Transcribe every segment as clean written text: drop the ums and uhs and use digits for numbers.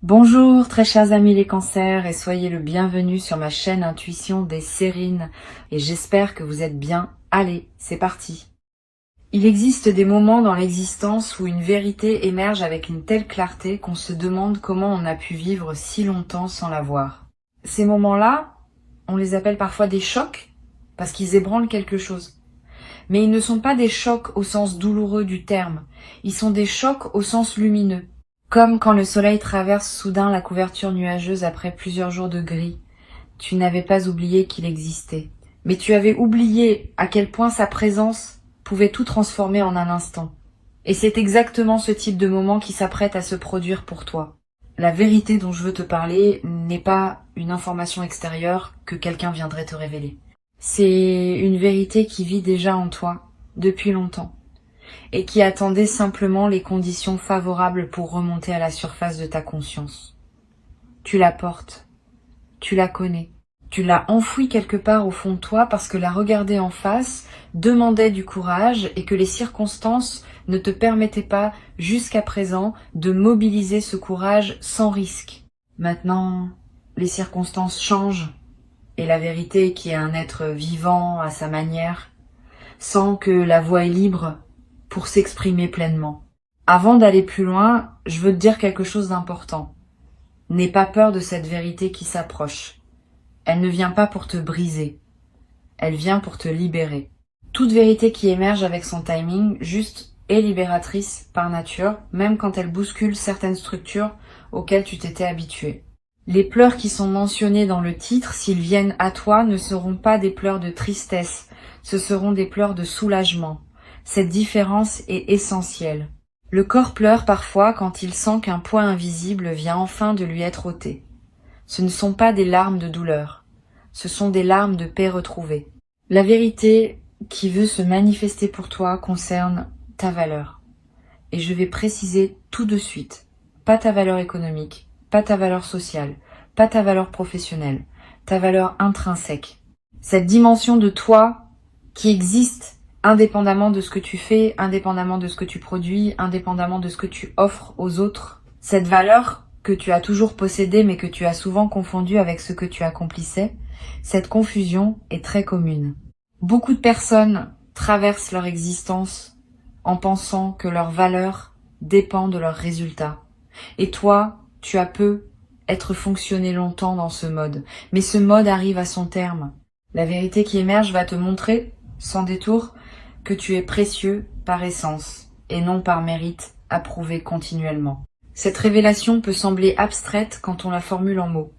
Bonjour très chers amis les cancers et soyez le bienvenu sur ma chaîne Intuition des Sérines et j'espère que vous êtes bien. Allez, c'est parti. Il existe des moments dans l'existence où une vérité émerge avec une telle clarté qu'on se demande comment on a pu vivre si longtemps sans la voir. Ces moments-là, on les appelle parfois des chocs parce qu'ils ébranlent quelque chose. Mais ils ne sont pas des chocs au sens douloureux du terme, ils sont des chocs au sens lumineux. Comme quand le soleil traverse soudain la couverture nuageuse après plusieurs jours de gris. Tu n'avais pas oublié qu'il existait. Mais tu avais oublié à quel point sa présence pouvait tout transformer en un instant. Et c'est exactement ce type de moment qui s'apprête à se produire pour toi. La vérité dont je veux te parler n'est pas une information extérieure que quelqu'un viendrait te révéler. C'est une vérité qui vit déjà en toi, depuis longtemps, et qui attendait simplement les conditions favorables pour remonter à la surface de ta conscience. Tu la portes, tu la connais, tu l'as enfouie quelque part au fond de toi parce que la regarder en face demandait du courage et que les circonstances ne te permettaient pas, jusqu'à présent, de mobiliser ce courage sans risque. Maintenant, les circonstances changent. Et la vérité, qui est un être vivant à sa manière, sent que la voie est libre pour s'exprimer pleinement. Avant d'aller plus loin, je veux te dire quelque chose d'important. N'aie pas peur de cette vérité qui s'approche. Elle ne vient pas pour te briser. Elle vient pour te libérer. Toute vérité qui émerge avec son timing juste est libératrice par nature, même quand elle bouscule certaines structures auxquelles tu t'étais habitué. Les pleurs qui sont mentionnés dans le titre, s'ils viennent à toi, ne seront pas des pleurs de tristesse, ce seront des pleurs de soulagement. Cette différence est essentielle. Le corps pleure parfois quand il sent qu'un poids invisible vient enfin de lui être ôté. Ce ne sont pas des larmes de douleur, ce sont des larmes de paix retrouvée. La vérité qui veut se manifester pour toi concerne ta valeur. Et je vais préciser tout de suite, pas ta valeur économique, pas ta valeur sociale, pas ta valeur professionnelle, ta valeur intrinsèque. Cette dimension de toi qui existe indépendamment de ce que tu fais, indépendamment de ce que tu produis, indépendamment de ce que tu offres aux autres. Cette valeur que tu as toujours possédée mais que tu as souvent confondue avec ce que tu accomplissais, cette confusion est très commune. Beaucoup de personnes traversent leur existence en pensant que leur valeur dépend de leurs résultats. Et toi, tu as peu être fonctionné longtemps dans ce mode. Mais ce mode arrive à son terme. La vérité qui émerge va te montrer, sans détour, que tu es précieux par essence et non par mérite approuvé continuellement. Cette révélation peut sembler abstraite quand on la formule en mots.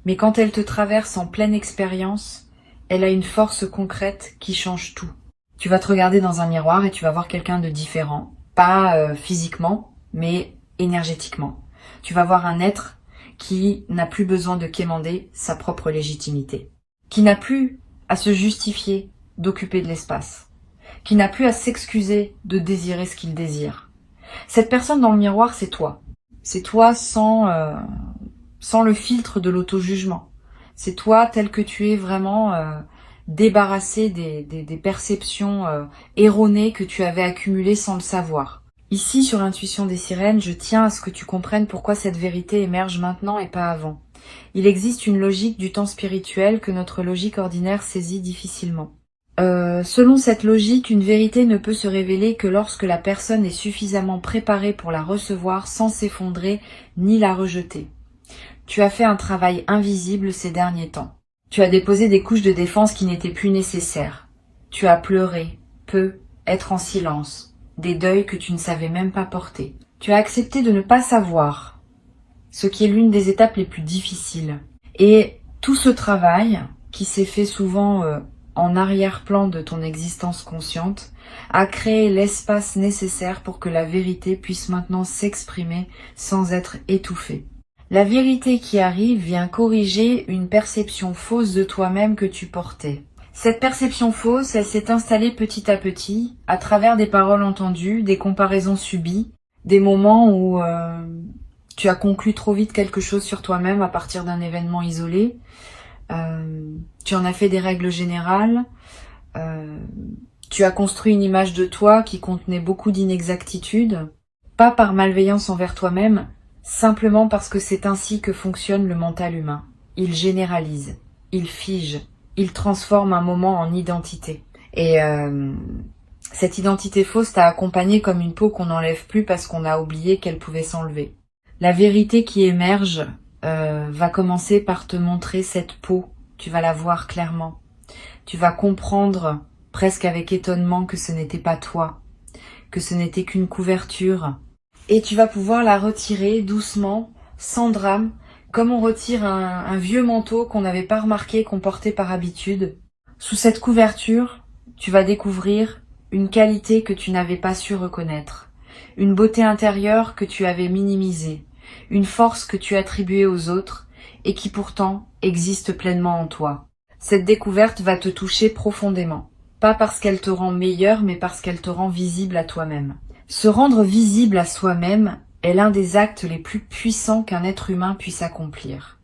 Mais quand elle te traverse en pleine expérience, elle a une force concrète qui change tout. Tu vas te regarder dans un miroir et tu vas voir quelqu'un de différent. Pas physiquement, mais énergétiquement. Tu vas voir un être qui n'a plus besoin de quémander sa propre légitimité. Qui n'a plus à se justifier d'occuper de l'espace. Qui n'a plus à s'excuser de désirer ce qu'il désire. Cette personne dans le miroir, c'est toi. C'est toi sans le filtre de l'auto-jugement. C'est toi tel que tu es vraiment débarrassé des perceptions erronées que tu avais accumulées sans le savoir. Ici, sur Intuition des Sirènes, je tiens à ce que tu comprennes pourquoi cette vérité émerge maintenant et pas avant. Il existe une logique du temps spirituel que notre logique ordinaire saisit difficilement. Selon cette logique, une vérité ne peut se révéler que lorsque la personne est suffisamment préparée pour la recevoir sans s'effondrer ni la rejeter. Tu as fait un travail invisible ces derniers temps. Tu as déposé des couches de défense qui n'étaient plus nécessaires. Tu as pleuré, peu, être en silence, des deuils que tu ne savais même pas porter. Tu as accepté de ne pas savoir, ce qui est l'une des étapes les plus difficiles. Et tout ce travail, qui s'est fait souvent en arrière-plan de ton existence consciente, a créé l'espace nécessaire pour que la vérité puisse maintenant s'exprimer sans être étouffée. La vérité qui arrive vient corriger une perception fausse de toi-même que tu portais. Cette perception fausse, elle s'est installée petit à petit, à travers des paroles entendues, des comparaisons subies, des moments où tu as conclu trop vite quelque chose sur toi-même à partir d'un événement isolé. Tu en as fait des règles générales. Tu as construit une image de toi qui contenait beaucoup d'inexactitudes, pas par malveillance envers toi-même, simplement parce que c'est ainsi que fonctionne le mental humain. Il généralise, il fige, il transforme un moment en identité. Et cette identité fausse t'a accompagné comme une peau qu'on n'enlève plus parce qu'on a oublié qu'elle pouvait s'enlever. La vérité qui émerge va commencer par te montrer cette peau. Tu vas la voir clairement. Tu vas comprendre presque avec étonnement que ce n'était pas toi, que ce n'était qu'une couverture. Et tu vas pouvoir la retirer doucement, sans drame, comme on retire un vieux manteau qu'on n'avait pas remarqué qu'on portait par habitude. Sous cette couverture, tu vas découvrir une qualité que tu n'avais pas su reconnaître, une beauté intérieure que tu avais minimisée, une force que tu attribuais aux autres et qui pourtant existe pleinement en toi. Cette découverte va te toucher profondément, pas parce qu'elle te rend meilleur, mais parce qu'elle te rend visible à toi-même. Se rendre visible à soi-même est l'un des actes les plus puissants qu'un être humain puisse accomplir.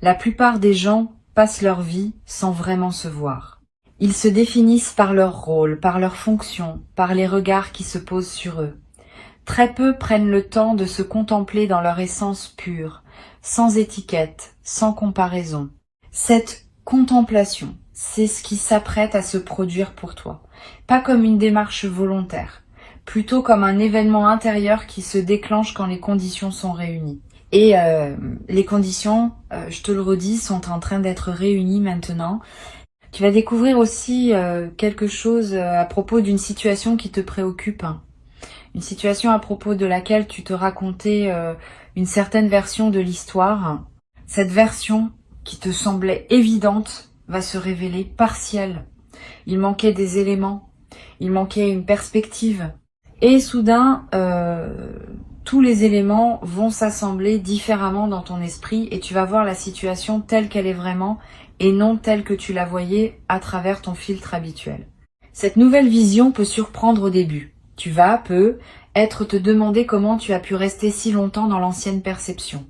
La plupart des gens passent leur vie sans vraiment se voir. Ils se définissent par leur rôle, par leur fonction, par les regards qui se posent sur eux. Très peu prennent le temps de se contempler dans leur essence pure, sans étiquette, sans comparaison. Cette contemplation, c'est ce qui s'apprête à se produire pour toi. Pas comme une démarche volontaire, plutôt comme un événement intérieur qui se déclenche quand les conditions sont réunies. Et les conditions, je te le redis, sont en train d'être réunies maintenant. Tu vas découvrir aussi quelque chose à propos d'une situation qui te préoccupe. Une situation à propos de laquelle tu te racontais une certaine version de l'histoire. Cette version qui te semblait évidente va se révéler partielle. Il manquait des éléments, il manquait une perspective. Et soudain, tous les éléments vont s'assembler différemment dans ton esprit et tu vas voir la situation telle qu'elle est vraiment et non telle que tu la voyais à travers ton filtre habituel. Cette nouvelle vision peut surprendre au début. Tu vas, te demander comment tu as pu rester si longtemps dans l'ancienne perception.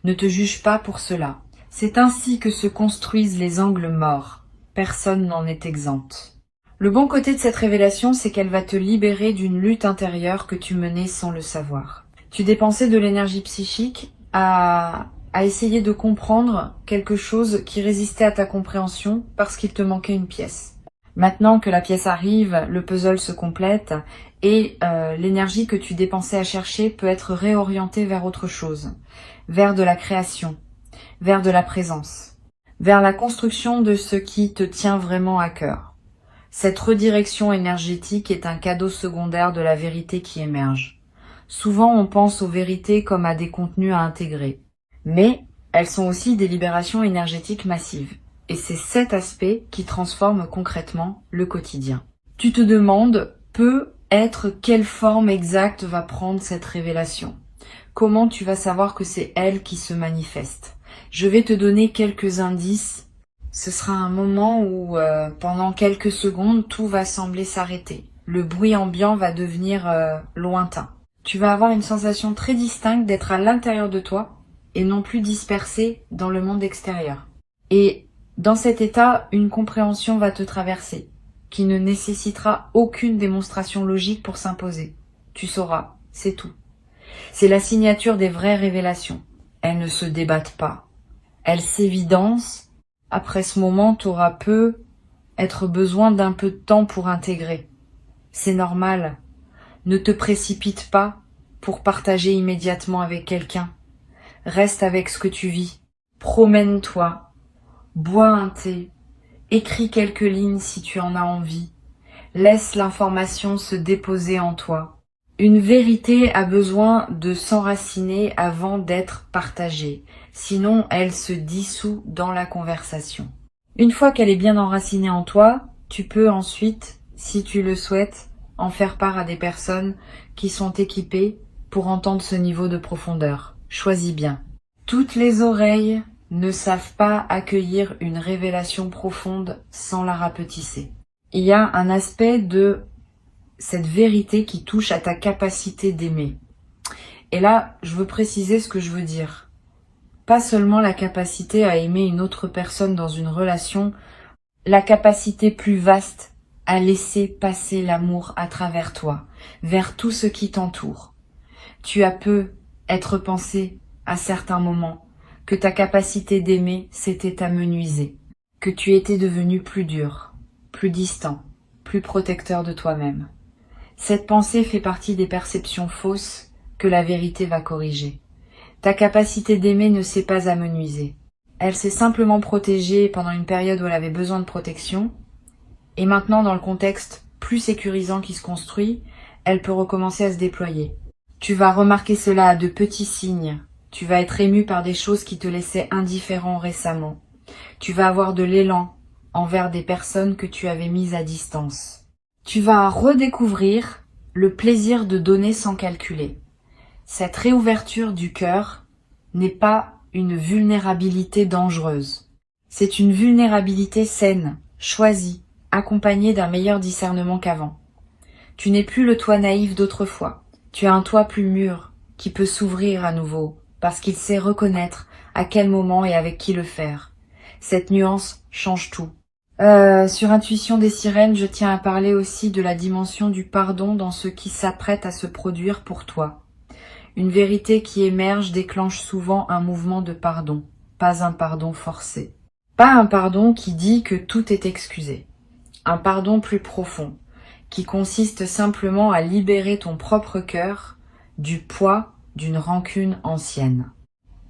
Ne te juge pas pour cela. C'est ainsi que se construisent les angles morts. Personne n'en est exempt. Le bon côté de cette révélation, c'est qu'elle va te libérer d'une lutte intérieure que tu menais sans le savoir. Tu dépensais de l'énergie psychique à essayer de comprendre quelque chose qui résistait à ta compréhension parce qu'il te manquait une pièce. Maintenant que la pièce arrive, le puzzle se complète et l'énergie que tu dépensais à chercher peut être réorientée vers autre chose, vers de la création, vers de la présence, vers la construction de ce qui te tient vraiment à cœur. Cette redirection énergétique est un cadeau secondaire de la vérité qui émerge. Souvent, on pense aux vérités comme à des contenus à intégrer, mais elles sont aussi des libérations énergétiques massives. Et c'est cet aspect qui transforme concrètement le quotidien. Tu te demandes, quelle forme exacte va prendre cette révélation? Comment tu vas savoir que c'est elle qui se manifeste? Je vais te donner quelques indices. Ce sera un moment où, pendant quelques secondes, tout va sembler s'arrêter. Le bruit ambiant va devenir lointain. Tu vas avoir une sensation très distincte d'être à l'intérieur de toi et non plus dispersé dans le monde extérieur. Et dans cet état, une compréhension va te traverser, qui ne nécessitera aucune démonstration logique pour s'imposer. Tu sauras, c'est tout. C'est la signature des vraies révélations. Elles ne se débattent pas. Elles s'évidencent. Après ce moment, tu auras être besoin d'un peu de temps pour intégrer. C'est normal. Ne te précipite pas pour partager immédiatement avec quelqu'un. Reste avec ce que tu vis. Promène-toi. Bois un thé, écris quelques lignes si tu en as envie, laisse l'information se déposer en toi. Une vérité a besoin de s'enraciner avant d'être partagée, sinon elle se dissout dans la conversation. Une fois qu'elle est bien enracinée en toi, tu peux ensuite, si tu le souhaites, en faire part à des personnes qui sont équipées pour entendre ce niveau de profondeur. Choisis bien. Toutes les oreilles ne savent pas accueillir une révélation profonde sans la rapetisser. Il y a un aspect de cette vérité qui touche à ta capacité d'aimer. Et là, je veux préciser ce que je veux dire. Pas seulement la capacité à aimer une autre personne dans une relation, la capacité plus vaste à laisser passer l'amour à travers toi, vers tout ce qui t'entoure. Tu as être pensé à certains moments que ta capacité d'aimer s'était amenuisée, que tu étais devenu plus dur, plus distant, plus protecteur de toi-même. Cette pensée fait partie des perceptions fausses que la vérité va corriger. Ta capacité d'aimer ne s'est pas amenuisée. Elle s'est simplement protégée pendant une période où elle avait besoin de protection, et maintenant, dans le contexte plus sécurisant qui se construit, elle peut recommencer à se déployer. Tu vas remarquer cela à de petits signes. Tu vas être ému par des choses qui te laissaient indifférent récemment. Tu vas avoir de l'élan envers des personnes que tu avais mises à distance. Tu vas redécouvrir le plaisir de donner sans calculer. Cette réouverture du cœur n'est pas une vulnérabilité dangereuse. C'est une vulnérabilité saine, choisie, accompagnée d'un meilleur discernement qu'avant. Tu n'es plus le toi naïf d'autrefois. Tu as un toi plus mûr, qui peut s'ouvrir à nouveau, parce qu'il sait reconnaître à quel moment et avec qui le faire. Cette nuance change tout. Sur Intuition des sirènes, je tiens à parler aussi de la dimension du pardon dans ce qui s'apprête à se produire pour toi. Une vérité qui émerge déclenche souvent un mouvement de pardon, pas un pardon forcé. Pas un pardon qui dit que tout est excusé. Un pardon plus profond, qui consiste simplement à libérer ton propre cœur du poids d'une rancune ancienne.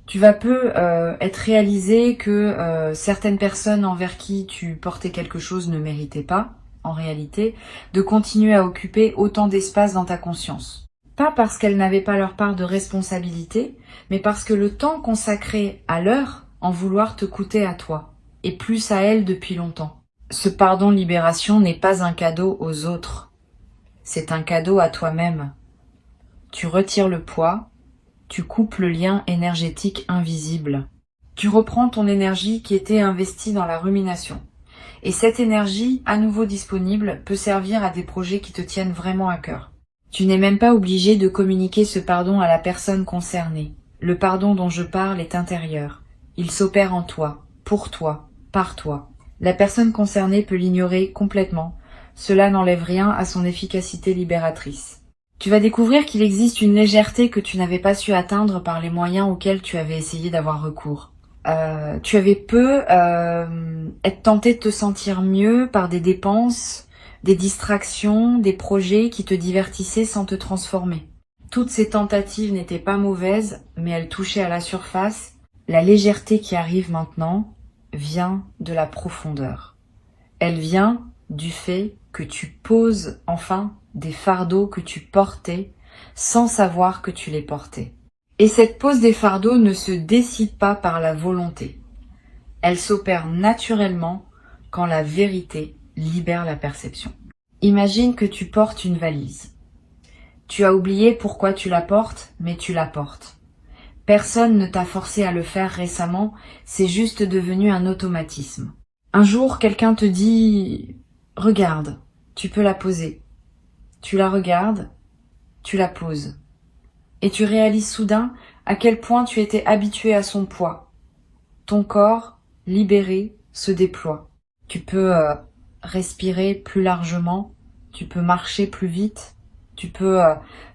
Tu vas peu être réalisé que certaines personnes envers qui tu portais quelque chose ne méritaient pas, en réalité, de continuer à occuper autant d'espace dans ta conscience. Pas parce qu'elles n'avaient pas leur part de responsabilité, mais parce que le temps consacré à leur en vouloir te coûtait à toi, et plus à elles depuis longtemps. Ce pardon-libération n'est pas un cadeau aux autres, c'est un cadeau à toi-même. Tu retires le poids, tu coupes le lien énergétique invisible. Tu reprends ton énergie qui était investie dans la rumination. Et cette énergie, à nouveau disponible, peut servir à des projets qui te tiennent vraiment à cœur. Tu n'es même pas obligé de communiquer ce pardon à la personne concernée. Le pardon dont je parle est intérieur. Il s'opère en toi, pour toi, par toi. La personne concernée peut l'ignorer complètement. Cela n'enlève rien à son efficacité libératrice. Tu vas découvrir qu'il existe une légèreté que tu n'avais pas su atteindre par les moyens auxquels tu avais essayé d'avoir recours. Tu avais peu être tenté de te sentir mieux par des dépenses, des distractions, des projets qui te divertissaient sans te transformer. Toutes ces tentatives n'étaient pas mauvaises, mais elles touchaient à la surface. La légèreté qui arrive maintenant vient de la profondeur. Elle vient du fait que tu poses enfin des fardeaux que tu portais sans savoir que tu les portais. Et cette pose des fardeaux ne se décide pas par la volonté. Elle s'opère naturellement quand la vérité libère la perception. Imagine que tu portes une valise. Tu as oublié pourquoi tu la portes, mais tu la portes. Personne ne t'a forcé à le faire récemment, c'est juste devenu un automatisme. Un jour, quelqu'un te dit « Regarde, tu peux la poser ». Tu la regardes, tu la poses. Et tu réalises soudain à quel point tu étais habitué à son poids. Ton corps, libéré, se déploie. Tu peux respirer plus largement, tu peux marcher plus vite, tu peux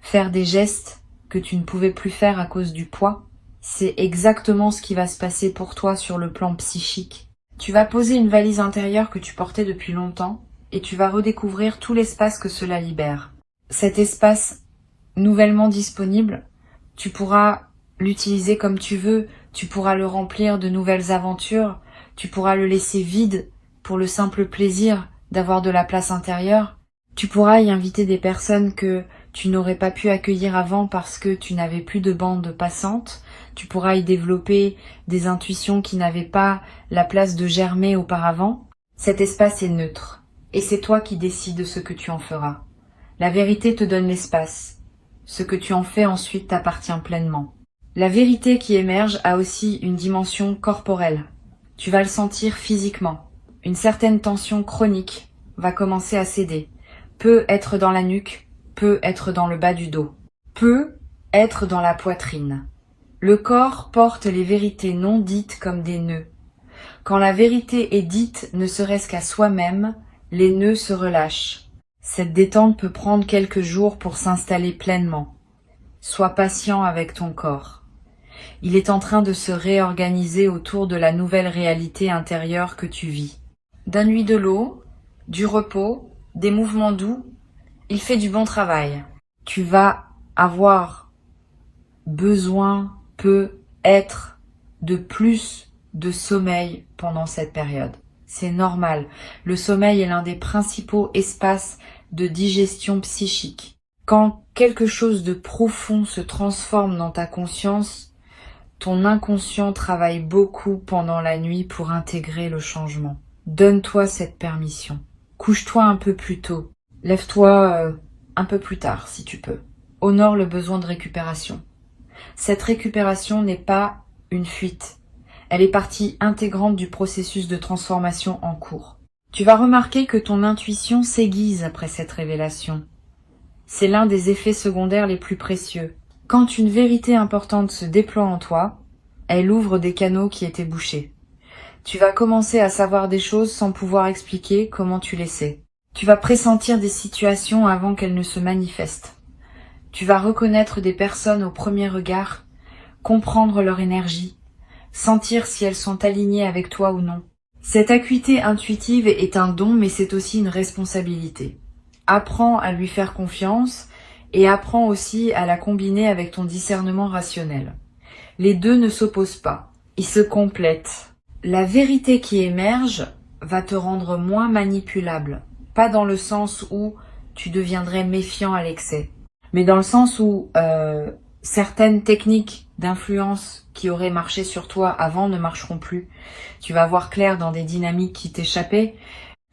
faire des gestes que tu ne pouvais plus faire à cause du poids. C'est exactement ce qui va se passer pour toi sur le plan psychique. Tu vas poser une valise intérieure que tu portais depuis longtemps et tu vas redécouvrir tout l'espace que cela libère. Cet espace nouvellement disponible, tu pourras l'utiliser comme tu veux, tu pourras le remplir de nouvelles aventures, tu pourras le laisser vide pour le simple plaisir d'avoir de la place intérieure. Tu pourras y inviter des personnes que tu n'aurais pas pu accueillir avant parce que tu n'avais plus de bande passante. Tu pourras y développer des intuitions qui n'avaient pas la place de germer auparavant. Cet espace est neutre. Et c'est toi qui décides ce que tu en feras. La vérité te donne l'espace. Ce que tu en fais ensuite t'appartient pleinement. La vérité qui émerge a aussi une dimension corporelle. Tu vas le sentir physiquement. Une certaine tension chronique va commencer à céder. Peut être dans la nuque, peut être dans le bas du dos, peut être dans la poitrine. Le corps porte les vérités non dites comme des nœuds. Quand la vérité est dite ne serait-ce qu'à soi-même, les nœuds se relâchent. Cette détente peut prendre quelques jours pour s'installer pleinement. Sois patient avec ton corps. Il est en train de se réorganiser autour de la nouvelle réalité intérieure que tu vis. Donne-lui de l'eau, du repos, des mouvements doux. Il fait du bon travail. Tu vas avoir besoin, peut-être, de plus de sommeil pendant cette période. C'est normal. Le sommeil est l'un des principaux espaces de digestion psychique. Quand quelque chose de profond se transforme dans ta conscience, ton inconscient travaille beaucoup pendant la nuit pour intégrer le changement. Donne-toi cette permission. Couche-toi un peu plus tôt. Lève-toi un peu plus tard si tu peux. Honore le besoin de récupération. Cette récupération n'est pas une fuite. Elle est partie intégrante du processus de transformation en cours. Tu vas remarquer que ton intuition s'aiguise après cette révélation. C'est l'un des effets secondaires les plus précieux. Quand une vérité importante se déploie en toi, elle ouvre des canaux qui étaient bouchés. Tu vas commencer à savoir des choses sans pouvoir expliquer comment tu les sais. Tu vas pressentir des situations avant qu'elles ne se manifestent. Tu vas reconnaître des personnes au premier regard, comprendre leur énergie, sentir si elles sont alignées avec toi ou non. Cette acuité intuitive est un don, mais c'est aussi une responsabilité. Apprends à lui faire confiance et apprends aussi à la combiner avec ton discernement rationnel. Les deux ne s'opposent pas, ils se complètent. La vérité qui émerge va te rendre moins manipulable, pas dans le sens où tu deviendrais méfiant à l'excès, mais dans le sens où certaines techniques d'influence qui auraient marché sur toi avant ne marcheront plus. Tu vas voir clair dans des dynamiques qui t'échappaient.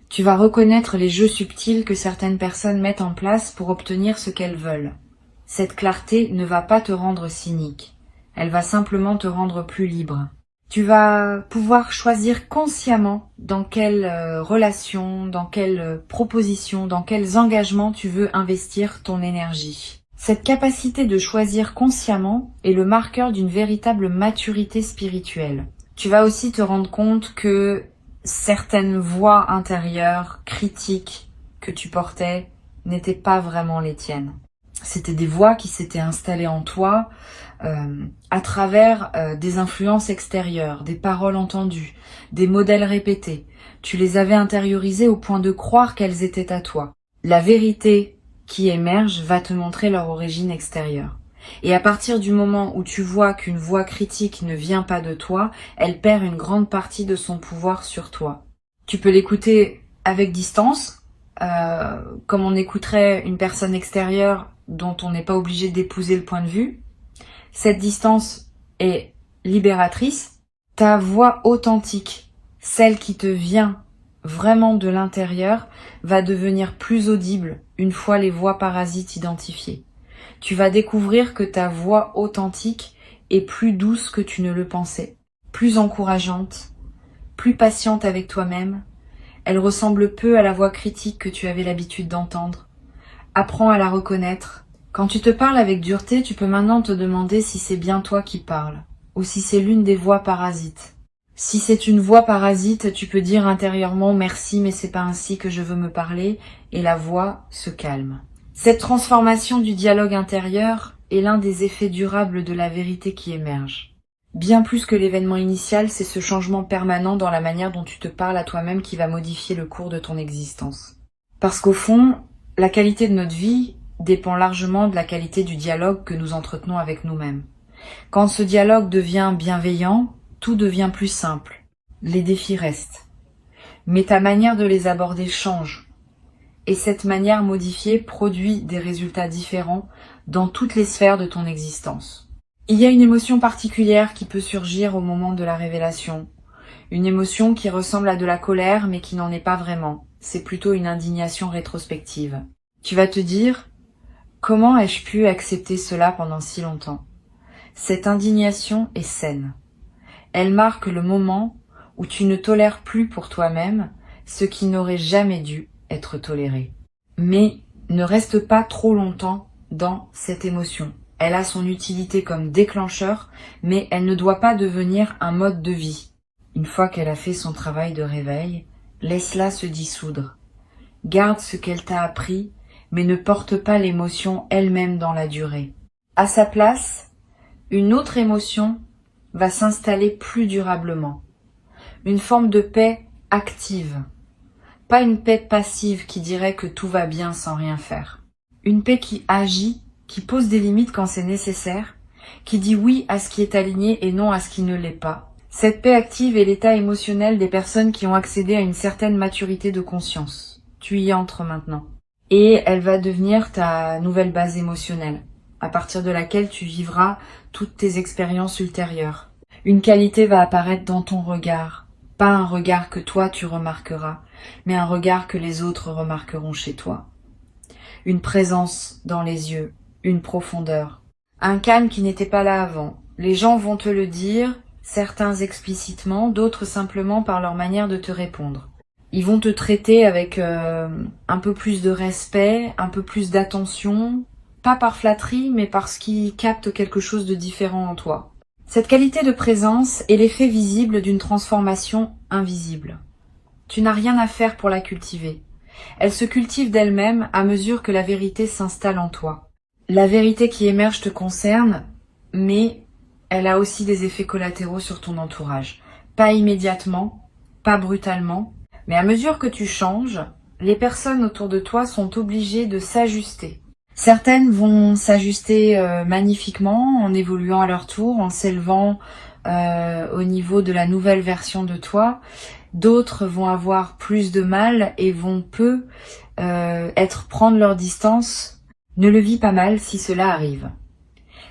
Tu vas reconnaître les jeux subtils que certaines personnes mettent en place pour obtenir ce qu'elles veulent. Cette clarté ne va pas te rendre cynique. Elle va simplement te rendre plus libre. Tu vas pouvoir choisir consciemment dans quelle relation, dans quelle proposition, dans quels engagements tu veux investir ton énergie. Cette capacité de choisir consciemment est le marqueur d'une véritable maturité spirituelle. Tu vas aussi te rendre compte que certaines voix intérieures, critiques que tu portais n'étaient pas vraiment les tiennes. C'était des voix qui s'étaient installées en toi à travers des influences extérieures, des paroles entendues, des modèles répétés. Tu les avais intériorisées au point de croire qu'elles étaient à toi. La vérité qui émerge va te montrer leur origine extérieure. Et à partir du moment où tu vois qu'une voix critique ne vient pas de toi, elle perd une grande partie de son pouvoir sur toi. Tu peux l'écouter avec distance, comme on écouterait une personne extérieure dont on n'est pas obligé d'épouser le point de vue. Cette distance est libératrice. Ta voix authentique, celle qui te vient vraiment de l'intérieur, va devenir plus audible une fois les voix parasites identifiées. Tu vas découvrir que ta voix authentique est plus douce que tu ne le pensais, plus encourageante, plus patiente avec toi-même. Elle ressemble peu à la voix critique que tu avais l'habitude d'entendre. Apprends à la reconnaître. Quand tu te parles avec dureté, tu peux maintenant te demander si c'est bien toi qui parles, ou si c'est l'une des voix parasites. Si c'est une voix parasite, tu peux dire intérieurement « merci, mais c'est pas ainsi que je veux me parler » et la voix se calme. Cette transformation du dialogue intérieur est l'un des effets durables de la vérité qui émerge. Bien plus que l'événement initial, c'est ce changement permanent dans la manière dont tu te parles à toi-même qui va modifier le cours de ton existence. Parce qu'au fond, la qualité de notre vie dépend largement de la qualité du dialogue que nous entretenons avec nous-mêmes. Quand ce dialogue devient bienveillant, tout devient plus simple. Les défis restent. Mais ta manière de les aborder change. Et cette manière modifiée produit des résultats différents dans toutes les sphères de ton existence. Il y a une émotion particulière qui peut surgir au moment de la révélation. Une émotion qui ressemble à de la colère mais qui n'en est pas vraiment. C'est plutôt une indignation rétrospective. Tu vas te dire « Comment ai-je pu accepter cela pendant si longtemps ?» Cette indignation est saine. Elle marque le moment où tu ne tolères plus pour toi-même ce qui n'aurait jamais dû être toléré. Mais ne reste pas trop longtemps dans cette émotion. Elle a son utilité comme déclencheur, mais elle ne doit pas devenir un mode de vie. Une fois qu'elle a fait son travail de réveil, laisse-la se dissoudre. Garde ce qu'elle t'a appris, mais ne porte pas l'émotion elle-même dans la durée. À sa place, une autre émotion va s'installer plus durablement. Une forme de paix active. Pas une paix passive qui dirait que tout va bien sans rien faire. Une paix qui agit, qui pose des limites quand c'est nécessaire, qui dit oui à ce qui est aligné et non à ce qui ne l'est pas. Cette paix active est l'état émotionnel des personnes qui ont accédé à une certaine maturité de conscience. Tu y entres maintenant. Et elle va devenir ta nouvelle base émotionnelle, à partir de laquelle tu vivras toutes tes expériences ultérieures. Une qualité va apparaître dans ton regard. Pas un regard que toi tu remarqueras, mais un regard que les autres remarqueront chez toi. Une présence dans les yeux, une profondeur. Un calme qui n'était pas là avant. Les gens vont te le dire, certains explicitement, d'autres simplement par leur manière de te répondre. Ils vont te traiter avec un peu plus de respect, un peu plus d'attention, pas par flatterie, mais parce qu'ils captent quelque chose de différent en toi. Cette qualité de présence est l'effet visible d'une transformation invisible. Tu n'as rien à faire pour la cultiver. Elle se cultive d'elle-même à mesure que la vérité s'installe en toi. La vérité qui émerge te concerne, mais elle a aussi des effets collatéraux sur ton entourage. Pas immédiatement, pas brutalement, mais à mesure que tu changes, les personnes autour de toi sont obligées de s'ajuster. Certaines vont s'ajuster magnifiquement en évoluant à leur tour, en s'élevant au niveau de la nouvelle version de toi. D'autres vont avoir plus de mal et vont prendre leur distance. Ne le vis pas mal si cela arrive.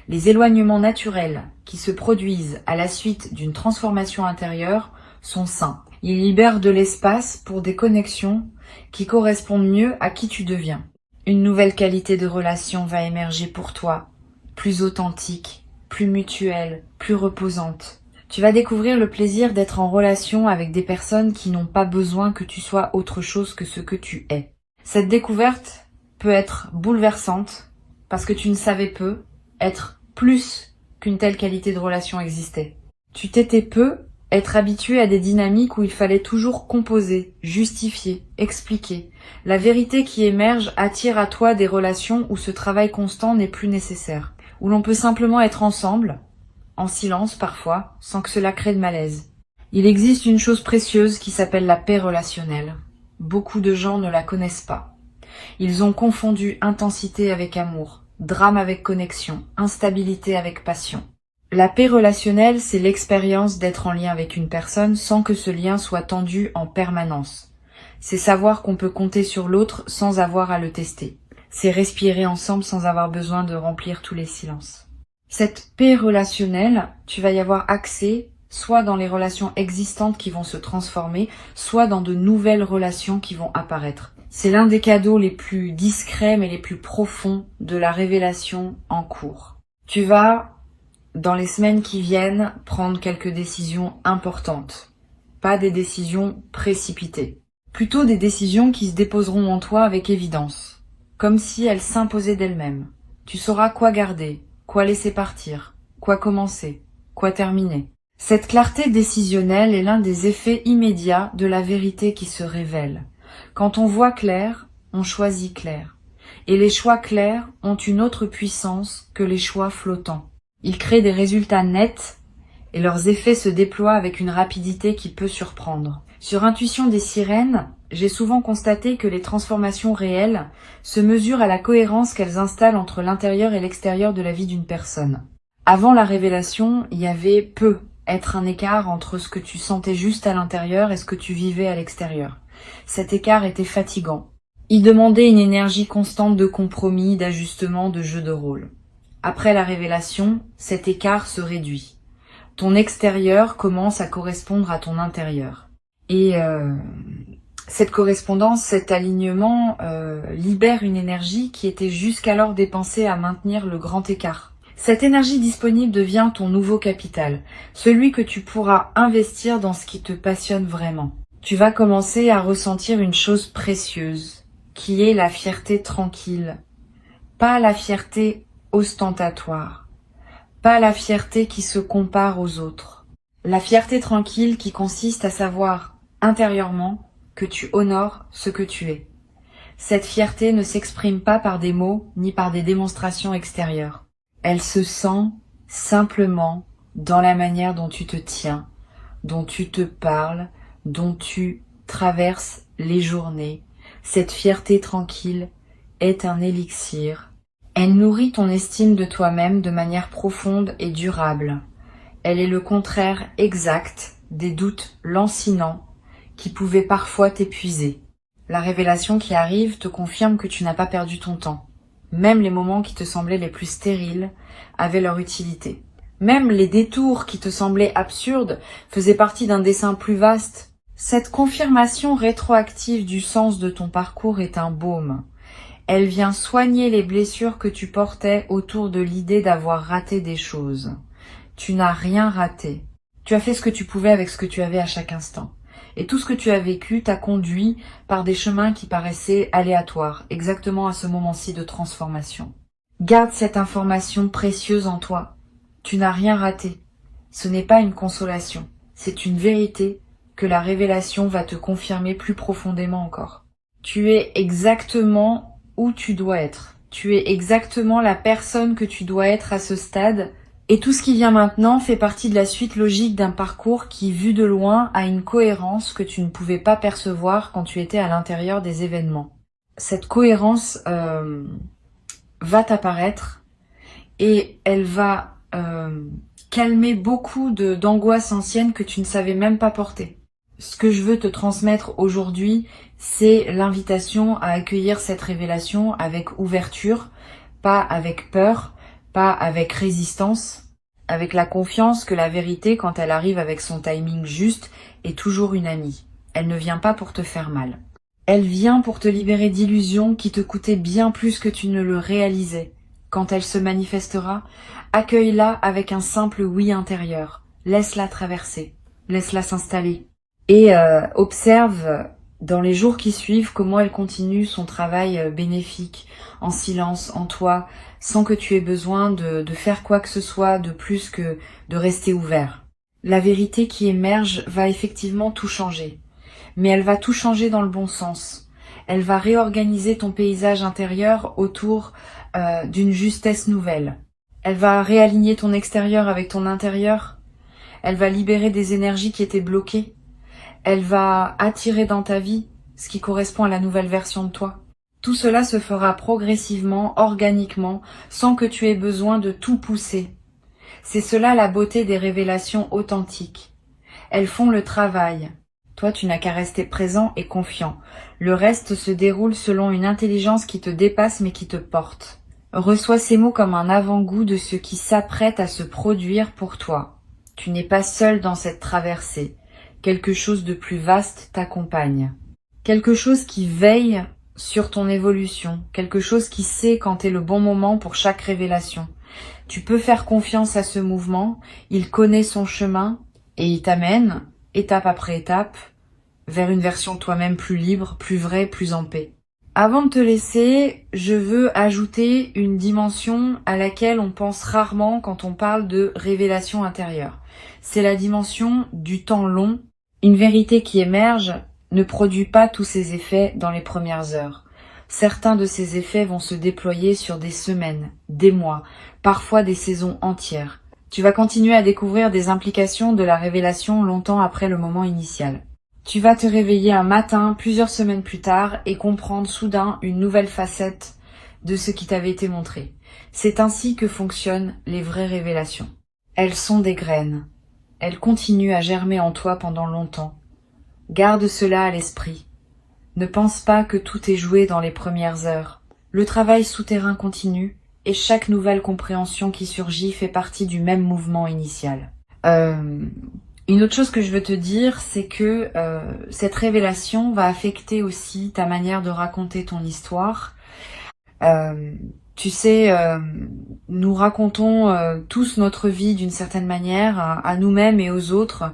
Les éloignements naturels qui se produisent à la suite d'une transformation intérieure sont sains. Ils libèrent de l'espace pour des connexions qui correspondent mieux à qui tu deviens. Une nouvelle qualité de relation va émerger pour toi, plus authentique, plus mutuelle, plus reposante. Tu vas découvrir le plaisir d'être en relation avec des personnes qui n'ont pas besoin que tu sois autre chose que ce que tu es. Cette découverte peut être bouleversante parce que tu ne savais peu être plus qu'une telle qualité de relation existait. Tu t'étais peu être habitué à des dynamiques où il fallait toujours composer, justifier, expliquer. La vérité qui émerge attire à toi des relations où ce travail constant n'est plus nécessaire, où l'on peut simplement être ensemble, en silence parfois, sans que cela crée de malaise. Il existe une chose précieuse qui s'appelle la paix relationnelle. Beaucoup de gens ne la connaissent pas. Ils ont confondu intensité avec amour, drame avec connexion, instabilité avec passion. La paix relationnelle, c'est l'expérience d'être en lien avec une personne sans que ce lien soit tendu en permanence. C'est savoir qu'on peut compter sur l'autre sans avoir à le tester. C'est respirer ensemble sans avoir besoin de remplir tous les silences. Cette paix relationnelle, tu vas y avoir accès soit dans les relations existantes qui vont se transformer, soit dans de nouvelles relations qui vont apparaître. C'est l'un des cadeaux les plus discrets mais les plus profonds de la révélation en cours. Tu vas, dans les semaines qui viennent, prendre quelques décisions importantes. Pas des décisions précipitées. Plutôt des décisions qui se déposeront en toi avec évidence. Comme si elles s'imposaient d'elles-mêmes. Tu sauras quoi garder, quoi laisser partir, quoi commencer, quoi terminer. Cette clarté décisionnelle est l'un des effets immédiats de la vérité qui se révèle. Quand on voit clair, on choisit clair. Et les choix clairs ont une autre puissance que les choix flottants. Ils créent des résultats nets et leurs effets se déploient avec une rapidité qui peut surprendre. Sur Intuition des sirènes, j'ai souvent constaté que les transformations réelles se mesurent à la cohérence qu'elles installent entre l'intérieur et l'extérieur de la vie d'une personne. Avant la révélation, il y avait être un écart entre ce que tu sentais juste à l'intérieur et ce que tu vivais à l'extérieur. Cet écart était fatigant. Il demandait une énergie constante de compromis, d'ajustement, de jeu de rôle. Après la révélation, cet écart se réduit. Ton extérieur commence à correspondre à ton intérieur. Et cette correspondance, cet alignement libère une énergie qui était jusqu'alors dépensée à maintenir le grand écart. Cette énergie disponible devient ton nouveau capital, celui que tu pourras investir dans ce qui te passionne vraiment. Tu vas commencer à ressentir une chose précieuse, qui est la fierté tranquille. Pas la fierté ostentatoire, pas la fierté qui se compare aux autres. La fierté tranquille qui consiste à savoir intérieurement que tu honores ce que tu es. Cette fierté ne s'exprime pas par des mots ni par des démonstrations extérieures. Elle se sent simplement dans la manière dont tu te tiens, dont tu te parles, dont tu traverses les journées. Cette fierté tranquille est un élixir. Elle nourrit ton estime de toi-même de manière profonde et durable. Elle est le contraire exact des doutes lancinants qui pouvaient parfois t'épuiser. La révélation qui arrive te confirme que tu n'as pas perdu ton temps. Même les moments qui te semblaient les plus stériles avaient leur utilité. Même les détours qui te semblaient absurdes faisaient partie d'un dessein plus vaste. Cette confirmation rétroactive du sens de ton parcours est un baume. Elle vient soigner les blessures que tu portais autour de l'idée d'avoir raté des choses. Tu n'as rien raté. Tu as fait ce que tu pouvais avec ce que tu avais à chaque instant. Et tout ce que tu as vécu t'a conduit par des chemins qui paraissaient aléatoires, exactement à ce moment-ci de transformation. Garde cette information précieuse en toi. Tu n'as rien raté. Ce n'est pas une consolation, c'est une vérité que la révélation va te confirmer plus profondément encore. Tu es exactement où tu dois être. Tu es exactement la personne que tu dois être à ce stade. Et tout ce qui vient maintenant fait partie de la suite logique d'un parcours qui, vu de loin, a une cohérence que tu ne pouvais pas percevoir quand tu étais à l'intérieur des événements. Cette cohérence va t'apparaître et elle va calmer beaucoup d'angoisses anciennes que tu ne savais même pas porter. Ce que je veux te transmettre aujourd'hui, c'est l'invitation à accueillir cette révélation avec ouverture, pas avec peur, pas avec résistance, avec la confiance que la vérité, quand elle arrive avec son timing juste, est toujours une amie. Elle ne vient pas pour te faire mal. Elle vient pour te libérer d'illusions qui te coûtaient bien plus que tu ne le réalisais. Quand elle se manifestera, accueille-la avec un simple oui intérieur. Laisse-la traverser, laisse-la s'installer. Et observe dans les jours qui suivent comment elle continue son travail bénéfique, en silence, en toi, sans que tu aies besoin de faire quoi que ce soit de plus que de rester ouvert. La vérité qui émerge va effectivement tout changer, mais elle va tout changer dans le bon sens. Elle va réorganiser ton paysage intérieur autour d'une justesse nouvelle. Elle va réaligner ton extérieur avec ton intérieur. Elle va libérer des énergies qui étaient bloquées. Elle va attirer dans ta vie ce qui correspond à la nouvelle version de toi. Tout cela se fera progressivement, organiquement, sans que tu aies besoin de tout pousser. C'est cela la beauté des révélations authentiques. Elles font le travail. Toi, tu n'as qu'à rester présent et confiant. Le reste se déroule selon une intelligence qui te dépasse mais qui te porte. Reçois ces mots comme un avant-goût de ce qui s'apprête à se produire pour toi. Tu n'es pas seul dans cette traversée. Quelque chose de plus vaste t'accompagne. Quelque chose qui veille sur ton évolution. Quelque chose qui sait quand est le bon moment pour chaque révélation. Tu peux faire confiance à ce mouvement. Il connaît son chemin et il t'amène, étape après étape, vers une version de toi-même plus libre, plus vraie, plus en paix. Avant de te laisser, je veux ajouter une dimension à laquelle on pense rarement quand on parle de révélation intérieure. C'est la dimension du temps long. Une vérité qui émerge ne produit pas tous ses effets dans les premières heures. Certains de ces effets vont se déployer sur des semaines, des mois, parfois des saisons entières. Tu vas continuer à découvrir des implications de la révélation longtemps après le moment initial. Tu vas te réveiller un matin, plusieurs semaines plus tard, et comprendre soudain une nouvelle facette de ce qui t'avait été montré. C'est ainsi que fonctionnent les vraies révélations. Elles sont des graines. Elles continuent à germer en toi pendant longtemps. Garde cela à l'esprit. Ne pense pas que tout est joué dans les premières heures. Le travail souterrain continue, et chaque nouvelle compréhension qui surgit fait partie du même mouvement initial. Une autre chose que je veux te dire, c'est que cette révélation va affecter aussi ta manière de raconter ton histoire. Tu sais, nous racontons tous notre vie d'une certaine manière, à nous-mêmes et aux autres.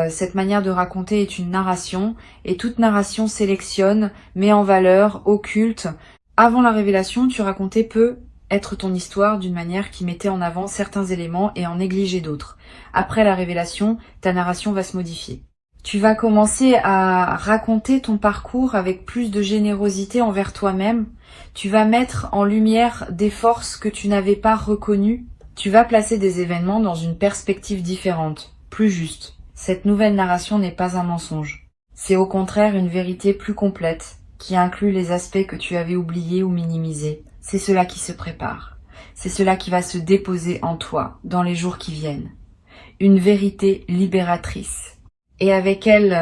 Cette manière de raconter est une narration, et toute narration sélectionne, met en valeur, occulte. Avant la révélation, tu racontais peu être ton histoire d'une manière qui mettait en avant certains éléments et en négligeait d'autres. Après la révélation, ta narration va se modifier. Tu vas commencer à raconter ton parcours avec plus de générosité envers toi-même. Tu vas mettre en lumière des forces que tu n'avais pas reconnues. Tu vas placer des événements dans une perspective différente, plus juste. Cette nouvelle narration n'est pas un mensonge. C'est au contraire une vérité plus complète, qui inclut les aspects que tu avais oubliés ou minimisés. C'est cela qui se prépare. C'est cela qui va se déposer en toi dans les jours qui viennent. Une vérité libératrice. Et avec elle,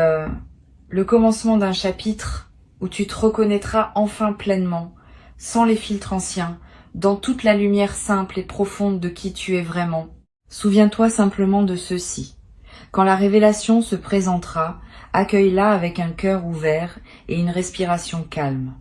le commencement d'un chapitre où tu te reconnaîtras enfin pleinement, sans les filtres anciens, dans toute la lumière simple et profonde de qui tu es vraiment. Souviens-toi simplement de ceci. Quand la révélation se présentera, accueille-la avec un cœur ouvert et une respiration calme.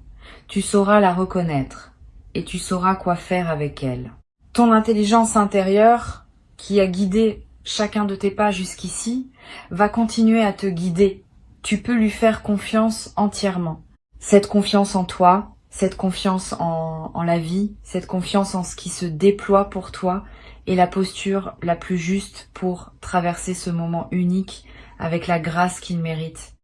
Tu sauras la reconnaître et tu sauras quoi faire avec elle. Ton intelligence intérieure, qui a guidé chacun de tes pas jusqu'ici, va continuer à te guider. Tu peux lui faire confiance entièrement. Cette confiance en toi, cette confiance en la vie, cette confiance en ce qui se déploie pour toi est la posture la plus juste pour traverser ce moment unique avec la grâce qu'il mérite.